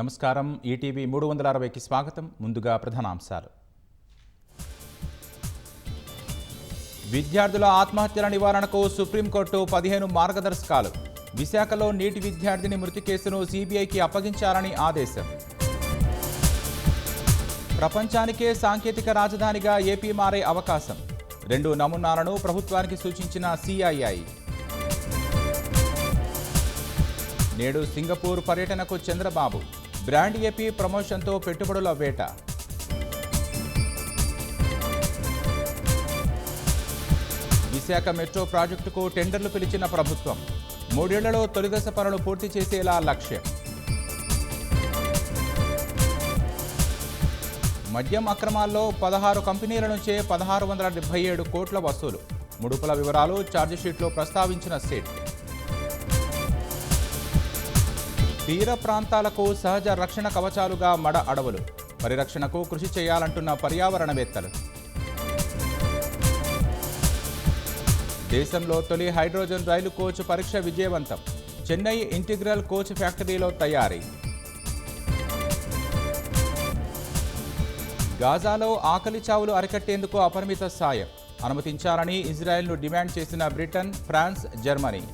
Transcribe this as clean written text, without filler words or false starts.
నమస్కారం. ఈటీవీ 360కి స్వాగతం. ముందుగా ప్రధానాంశాలు. విద్యార్థుల ఆత్మహత్యల నివారణకు సుప్రీంకోర్టు 15 మార్గదర్శకాలు. విశాఖలో నీటి విద్యార్థిని మృతి కేసును సీబీఐకి అప్పగించాలని ఆదేశం. ప్రపంచానికే సాంకేతిక రాజధానిగా ఏపీ మారే అవకాశం. 2 నమూనాలను ప్రభుత్వానికి సూచించిన సిఐఐ. నేడు సింగపూర్ పర్యటనకు చంద్రబాబు. బ్రాండ్ ఏపీ ప్రమోషన్తో పెట్టుబడుల వేట. విశాఖ మెట్రో ప్రాజెక్టుకు టెండర్లు పిలిచిన ప్రభుత్వం. 3 ఏళ్లలో తొలిదశ పనులు పూర్తి చేసేలా లక్ష్యం. మద్యం అక్రమాల్లో 16 కంపెనీల నుంచే 1677 కోట్ల వసూలు. ముడుపుల వివరాలు ఛార్జిషీట్లో ప్రస్తావించిన సిట్. తీర ప్రాంతాలకు సహజ రక్షణ కవచాలుగా మడ అడవులు. పరిరక్షణకు కృషి చేయాలంటున్న పర్యావరణవేత్తలు. దేశంలో తొలి హైడ్రోజన్ రైలు కోచ్ పరీక్ష విజయవంతం. చెన్నై ఇంటిగ్రల్ కోచ్ ఫ్యాక్టరీలో తయారీ. గాజాలో ఆకలి చావులు అరికట్టేందుకు అపరిమిత సాయం అనుమతించాలని ఇజ్రాయెల్ను డిమాండ్ చేసిన బ్రిటన్, ఫ్రాన్స్, జర్మనీ.